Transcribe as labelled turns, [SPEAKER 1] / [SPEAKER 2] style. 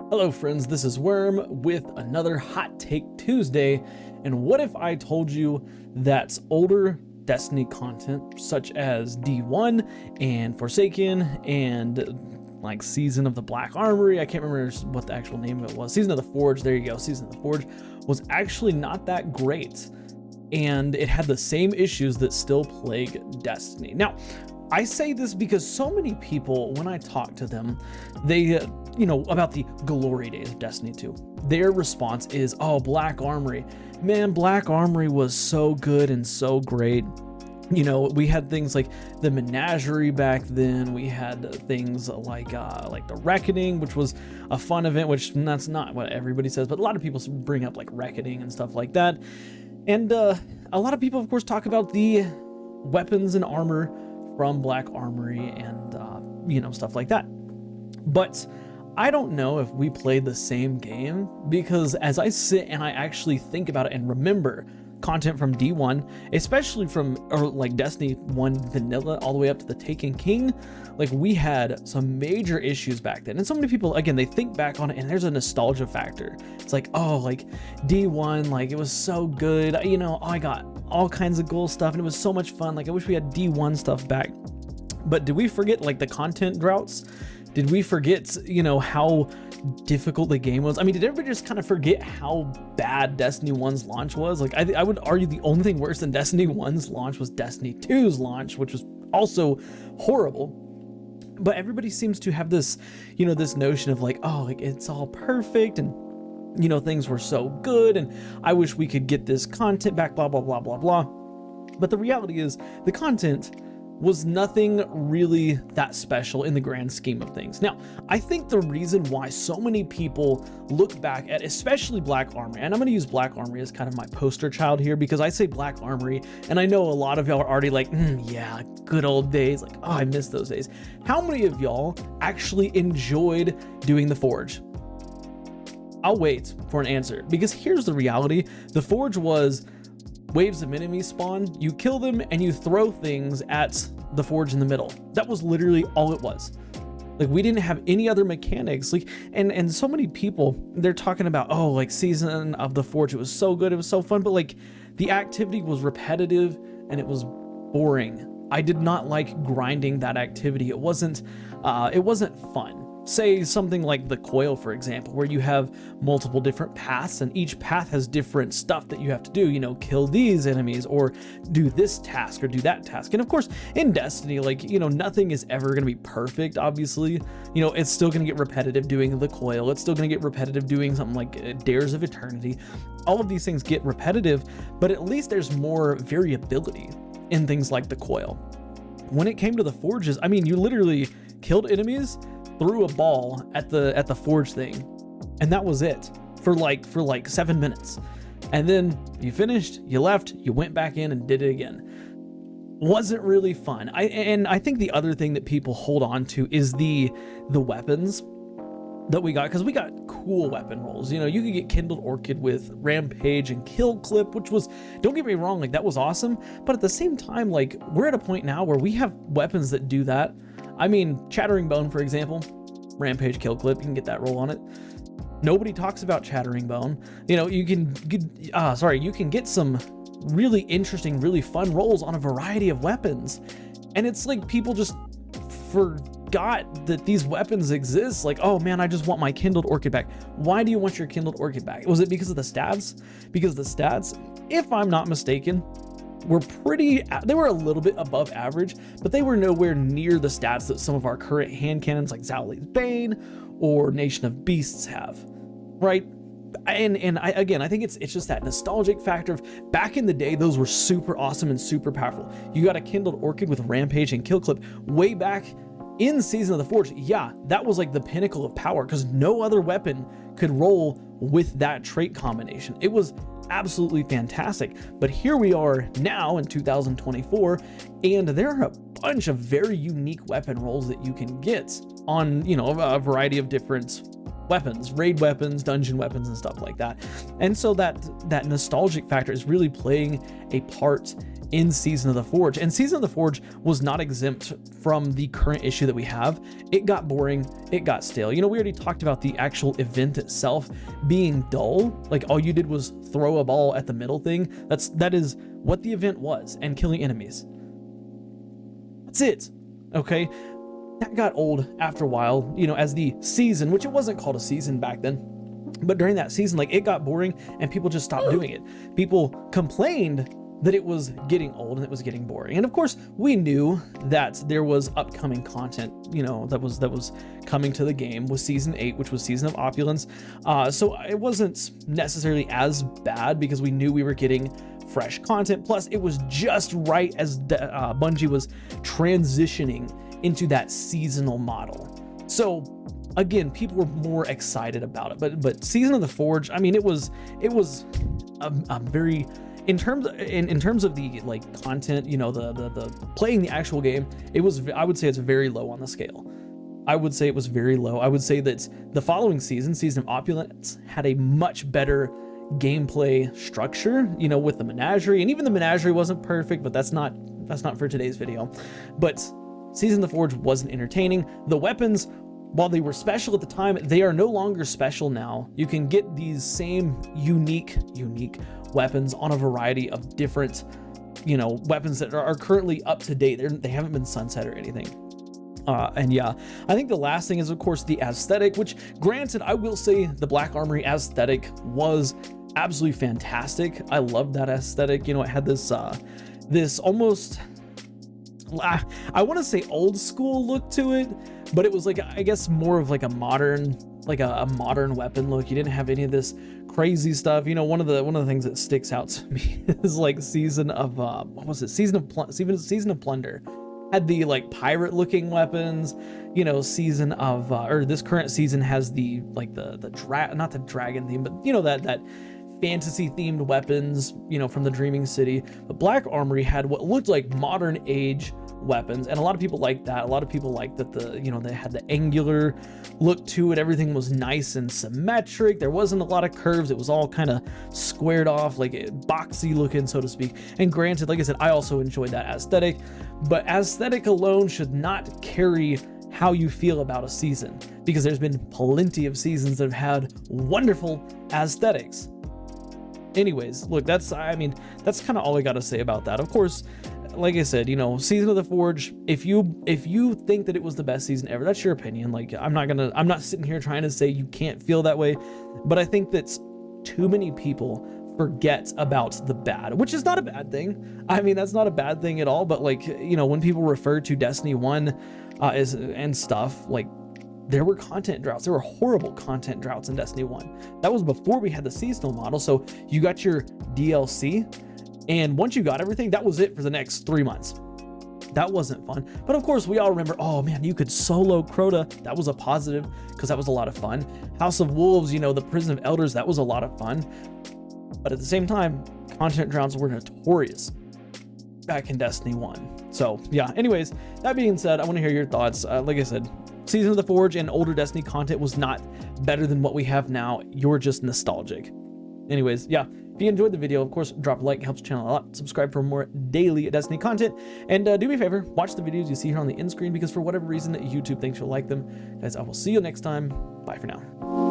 [SPEAKER 1] Hello friends, this is Worm with another Hot Take Tuesday. And what if I told you that older Destiny content such as D1 and Forsaken and like Season of the Black Armory, I can't remember what the actual name of it was, Season of the Forge, there you go, Season of the Forge, was actually not that great. And it had the same issues that still plague Destiny. Now, I say this because so many people, when I talk to them, they, about the glory days of Destiny 2, their response is, oh, Black Armory. Man, Black Armory was so good and so great. You know, we had things like the Menagerie back then. We had things like the Reckoning, which was a fun event, which that's not what everybody says, but a lot of people bring up like Reckoning and stuff like that. And a lot of people, of course, talk about the weapons and armor from Black Armory and, stuff like that. But I don't know if we played the same game, because as I sit and I actually think about it and remember content from D1, especially from like Destiny 1 vanilla all the way up to the Taken King, like we had some major issues back then. And so many people, again, they think back on it and there's a nostalgia factor. It's like, oh, like D1, like it was so good. I got all kinds of cool stuff and it was so much fun. Like I wish we had D1 stuff back. But did we forget like the content droughts? Did we forget, how difficult the game was? I mean, did everybody just kind of forget how bad Destiny 1's launch was? Like, I would argue the only thing worse than Destiny 1's launch was Destiny 2's launch, which was also horrible. But everybody seems to have this, this notion of like, oh, like it's all perfect and, things were so good and I wish we could get this content back, blah, blah, blah, blah, blah. But the reality is the content was nothing really that special in the grand scheme of things. Now, I think the reason why so many people look back at, especially Black Armory, and I'm going to use Black Armory as kind of my poster child here, because I say Black Armory, and I know a lot of y'all are already like, yeah, good old days, like, oh, I miss those days. How many of y'all actually enjoyed doing the Forge? I'll wait for an answer, because here's the reality. The Forge was waves of enemies spawn, you kill them, and you throw things at the Forge in the middle. That was literally all it was. Like, we didn't have any other mechanics. Like, and so many people, they're talking about, oh, like Season of the Forge, it was so good, it was so fun, but like the activity was repetitive and it was boring. I did not like grinding that activity. It wasn't fun. Say something like the Coil, for example, where you have multiple different paths and each path has different stuff that you have to do, kill these enemies or do this task or do that task. And of course, in Destiny, like, nothing is ever going to be perfect, obviously. It's still going to get repetitive doing the Coil. It's still going to get repetitive doing something like Dares of Eternity. All of these things get repetitive, but at least there's more variability in things like the Coil. When it came to the Forges, I mean, you literally killed enemies, threw a ball at the Forge thing, and that was it for like 7 minutes. And then you finished, you left, you went back in and did it again. Wasn't really fun. I think the other thing that people hold on to is the weapons that we got, because we got cool weapon rolls. You could get Kindled Orchid with Rampage and Kill Clip, which was, don't get me wrong, like that was awesome, but at the same time, like we're at a point now where we have weapons that do that. I mean, Chattering Bone, for example, Rampage, Kill Clip, you can get that roll on it. Nobody talks about Chattering Bone. You can get some really interesting, really fun rolls on a variety of weapons. And it's like people just forgot that these weapons exist. Like, oh man, I just want my Kindled Orchid back. Why do you want your Kindled Orchid back? Was it because of the stats? Because the stats, if I'm not mistaken, they were a little bit above average, but they were nowhere near the stats that some of our current hand cannons like Zowli's Bane or Nation of Beasts have, right? And I think it's just that nostalgic factor of back in the day, those were super awesome and super powerful. You got a Kindled Orchid with Rampage and Kill Clip way back in Season of the Forge. Yeah, that was like the pinnacle of power, because no other weapon could roll with that trait combination. It was absolutely fantastic. But here we are now in 2024, and there are a bunch of very unique weapon rolls that you can get on, a variety of different weapons, raid weapons, dungeon weapons, and stuff like that. And so that nostalgic factor is really playing a part in Season of the Forge. And Season of the Forge was not exempt from the current issue that we have. It got boring, it got stale. You know, we already talked about the actual event itself being dull. Like, all you did was throw a ball at the middle thing. That is what the event was, and killing enemies. That's it. Okay, that got old after a while, you know, as the season, which it wasn't called a season back then, but during that season, like, it got boring and people just stopped doing it. People complained that it was getting old and it was getting boring. And of course, we knew that there was upcoming content, you know, that was coming to the game with Season 8, which was Season of Opulence. So it wasn't necessarily as bad because we knew we were getting fresh content. Plus, it was just right as Bungie was transitioning into that seasonal model. So again, people were more excited about it. But Season of the Forge, I mean, it was a very, in terms of the like content, you know, the playing the actual game, I would say it's very low on the scale. I would say it was very low. I would say that the following season, Season of Opulence, had a much better gameplay structure, you know, with the menagerie. And even the menagerie wasn't perfect, but that's not for today's video. But Season of the Forge wasn't entertaining. The weapons, while they were special at the time, they are no longer special now. You can get these same unique weapons on a variety of different, you know, weapons that are currently up to date. They haven't been sunset or anything. And yeah, I think the last thing is, of course, the aesthetic, which, granted, I will say the Black Armory aesthetic was absolutely fantastic. I loved that aesthetic. You know, it had this almost, I want to say old school look to it, but it was like, I guess, more of like a modern weapon look. You didn't have any of this crazy stuff. You know, one of the things that sticks out to me is like Season of what was it? Season of Plunder had the like pirate looking weapons. You know, Season of or this current season has the like the not the dragon theme, but you know, that fantasy themed weapons, you know, from the Dreaming City. But Black Armory had what looked like modern age weapons, and a lot of people liked that. A lot of people liked that they had the angular look to it. Everything was nice and symmetric. There wasn't a lot of curves. It was all kind of squared off, like boxy looking, so to speak. And granted, like I said, I also enjoyed that aesthetic, but aesthetic alone should not carry how you feel about a season, because there's been plenty of seasons that have had wonderful aesthetics. Anyways, look, that's kind of all I got to say about that. Of course, like I said, you know, Season of the Forge, if you think that it was the best season ever, that's your opinion. Like, I'm not sitting here trying to say you can't feel that way, but I think that too many people forget about the bad, which is not a bad thing. I mean, that's not a bad thing at all, but like, you know, when people refer to Destiny 1 and stuff, like, there were content droughts. There were horrible content droughts in Destiny 1. That was before we had the seasonal model. So you got your DLC, and once you got everything, that was it for the next 3 months. That wasn't fun. But of course, we all remember, oh man, you could solo Crota. That was a positive, because that was a lot of fun. House of Wolves, you know, the Prison of Elders, that was a lot of fun. But at the same time, content droughts were notorious back in Destiny 1. So yeah, anyways, that being said, I want to hear your thoughts. Like I said, Season of the Forge and older Destiny content was not better than what we have now. You're just nostalgic. Anyways, yeah, if you enjoyed the video, of course, drop a like, helps the channel a lot. Subscribe for more daily Destiny content. And do me a favor, watch the videos you see here on the end screen, because for whatever reason, YouTube thinks you'll like them. Guys, I will see you next time. Bye for now.